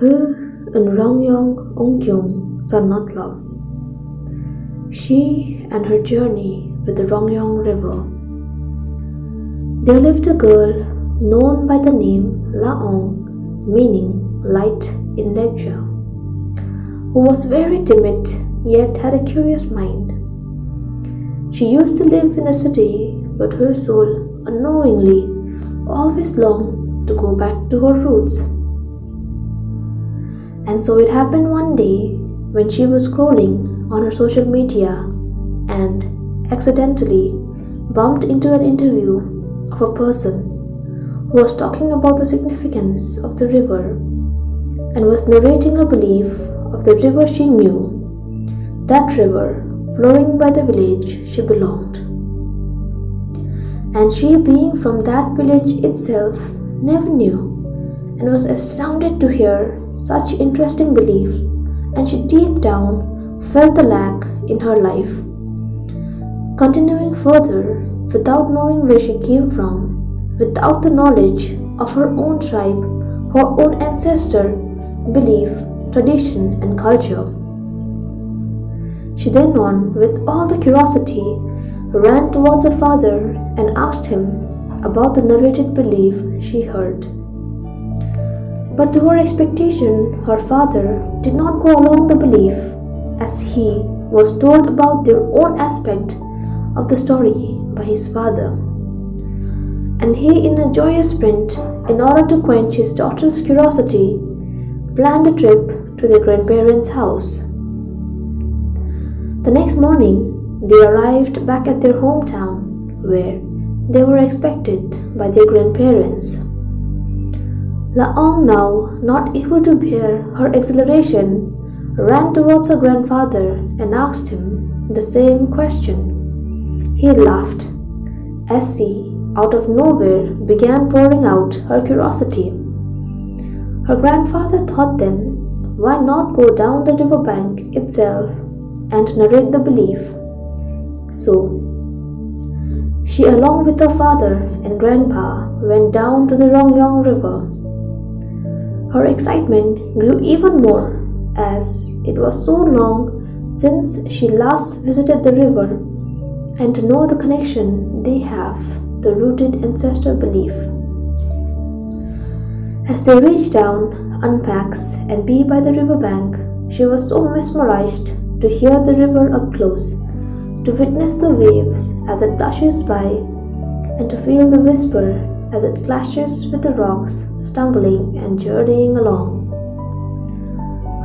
He and Rongyoung are not love. She and her journey with the Rongyoung River. There lived a girl known by the name Laong, meaning light in Lepcha, who was very timid yet had a curious mind. She used to live in the city, but her soul unknowingly always longed to go back to her roots. And so it happened one day when she was scrolling on her social media and accidentally bumped into an interview of a person who was talking about the significance of the river and was narrating a belief of the river she knew, that river flowing by the village she belonged. And she, being from that village itself, never knew and was astounded to hear such interesting belief, and she deep down felt the lack in her life. Continuing further, without knowing where she came from, without the knowledge of her own tribe, her own ancestor, belief, tradition, and culture. She then on, with all the curiosity, ran towards her father and asked him about the narrated belief she heard. But to her expectation, her father did not go along the belief, as he was told about their own aspect of the story by his father. And he, in a joyous sprint, in order to quench his daughter's curiosity, planned a trip to their grandparents' house. The next morning, they arrived back at their hometown, where they were expected by their grandparents. Laong, now not able to bear her exhilaration, ran towards her grandfather and asked him the same question. He laughed as she, out of nowhere, began pouring out her curiosity. Her grandfather thought then, why not go down the riverbank itself and narrate the belief? So, she along with her father and grandpa went down to the Rongyoung River. Her excitement grew even more as it was so long since she last visited the river, and to know the connection they have, the rooted ancestor belief. As they reached down, unpacks, and be by the riverbank, she was so mesmerized to hear the river up close, to witness the waves as it dashes by, and to feel the whisper as it clashes with the rocks, stumbling and journeying along.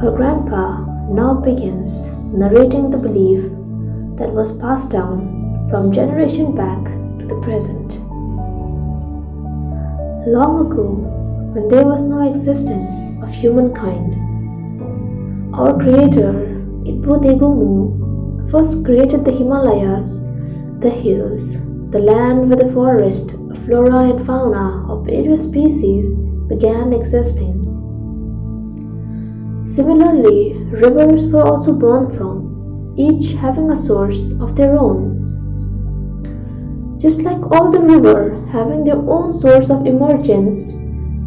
Her grandpa now begins narrating the belief that was passed down from generation back to the present. Long ago, when there was no existence of humankind, our Creator, Itbo first created the Himalayas, the hills, the land where the forest, flora and fauna of various species began existing. Similarly, rivers were also born from, each having a source of their own. Just like all the river having their own source of emergence,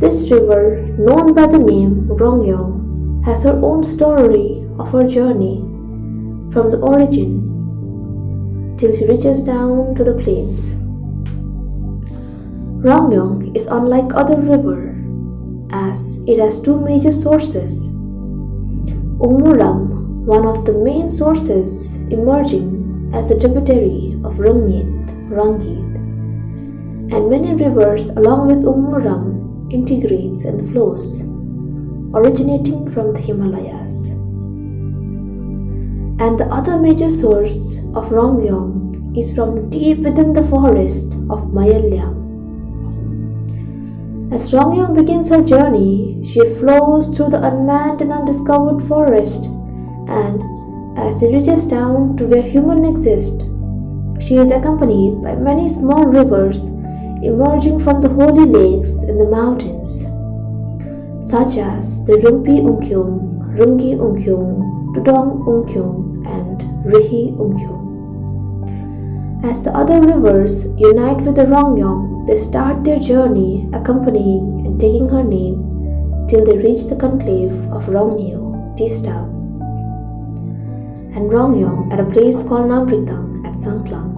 this river, known by the name Rongyoung, has her own story of her journey from the origin till she reaches down to the plains. Rongyoung is unlike other river as it has two major sources. Ungmuram, one of the main sources emerging as the tributary of Rangit, and many rivers along with Ungmuram integrates and flows, originating from the Himalayas. And the other major source of Rongyoung is from deep within the forest of Mayalyang. As Rongyoung begins her journey, she flows through the unmanned and undiscovered forest, and as she reaches down to where humans exist, she is accompanied by many small rivers emerging from the holy lakes in the mountains, such as the Rungpi Ungkyung, Rungi Ungkyung, Tudong Ungkyung, and Rihi Ungkyung. As the other rivers unite with the Rongyoung, they start their journey accompanying and taking her name till they reached the conclave of Rongyoung, this town, and Rongyoung at a place called Namriktang at Sangklang.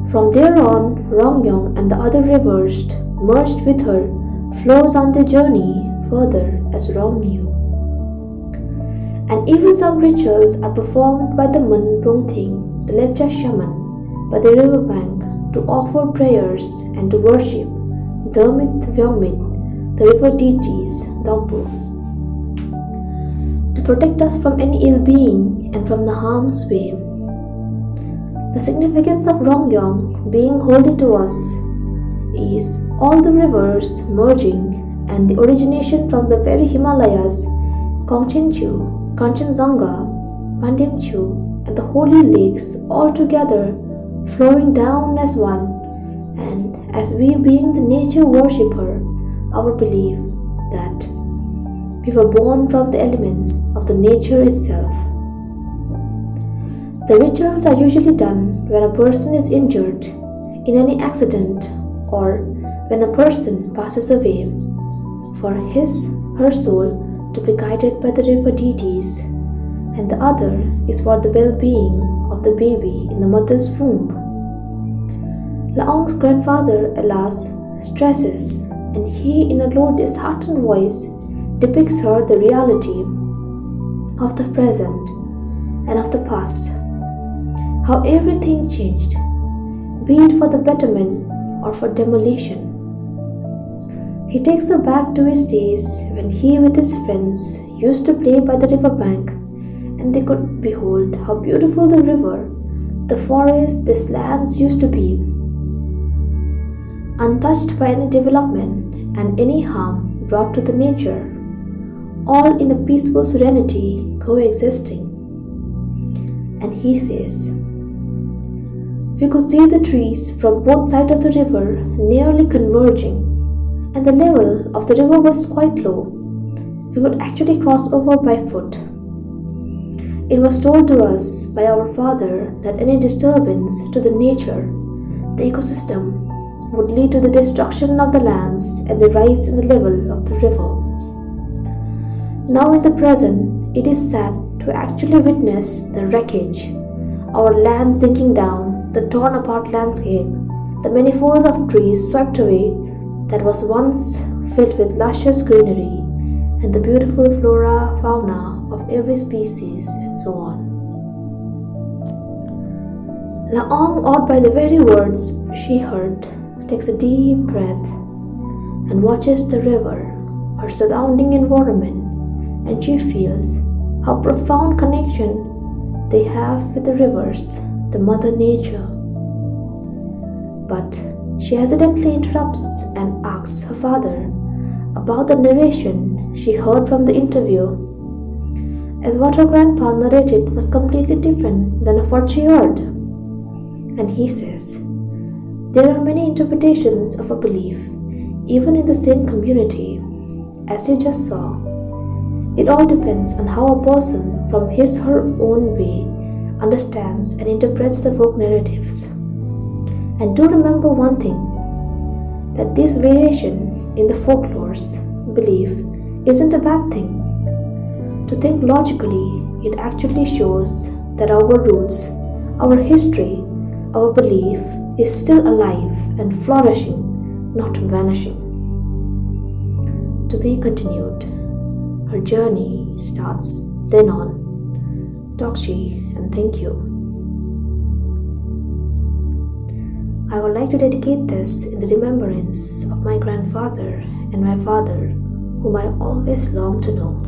From there on, Rongyoung and the other rivers merged with her flows on their journey further as Rongyu. And even some rituals are performed by the Mun Bungting, the Lepcha shaman, by the riverbank to offer prayers and to worship Dermit Vyongmit, the river deities Dogpo, to protect us from any ill being and from the harm's way. The significance of Rongyoung being holy to us is all the rivers merging and the origination from the very Himalayas, Gongchenchu, Kanchenjunga, Pandimchu, and the holy lakes all together flowing down as one, and as we being the nature worshipper, our belief that we were born from the elements of the nature itself. The rituals are usually done when a person is injured in any accident or when a person passes away, for her soul to be guided by the river deities, and the other is for the well-being of the baby in the mother's womb. Laong's grandfather, alas, stresses, and he in a low disheartened voice depicts her the reality of the present and of the past, how everything changed, be it for the betterment or for demolition. He takes her back to his days when he with his friends used to play by the river bank, and they could behold how beautiful the river, the forest, these lands used to be, untouched by any development and any harm brought to the nature, all in a peaceful serenity coexisting. And he says, we could see the trees from both sides of the river nearly converging, and the level of the river was quite low. We could actually cross over by foot. It was told to us by our father that any disturbance to the nature, the ecosystem, would lead to the destruction of the lands and the rise in the level of the river. Now in the present, it is sad to actually witness the wreckage, our land sinking down, the torn apart landscape, the many folds of trees swept away that was once filled with luscious greenery, and the beautiful flora, fauna of every species, and so on. Laong, awed by the very words she heard, takes a deep breath and watches the river, her surrounding environment, and she feels how profound connection they have with the rivers, the Mother Nature. But she hesitantly interrupts and asks her father about the narration she heard from the interview, as what her grandpa narrated was completely different than of what she heard. And he says, there are many interpretations of a belief, even in the same community, as you just saw. It all depends on how a person from her own way understands and interprets the folk narratives. And do remember one thing, that this variation in the folklore's belief isn't a bad thing. To think logically, it actually shows that our roots, our history, our belief is still alive and flourishing, not vanishing. To be continued. Her journey starts then on. Dokshi, and thank you. I would like to dedicate this in the remembrance of my grandfather and my father, whom I always longed to know.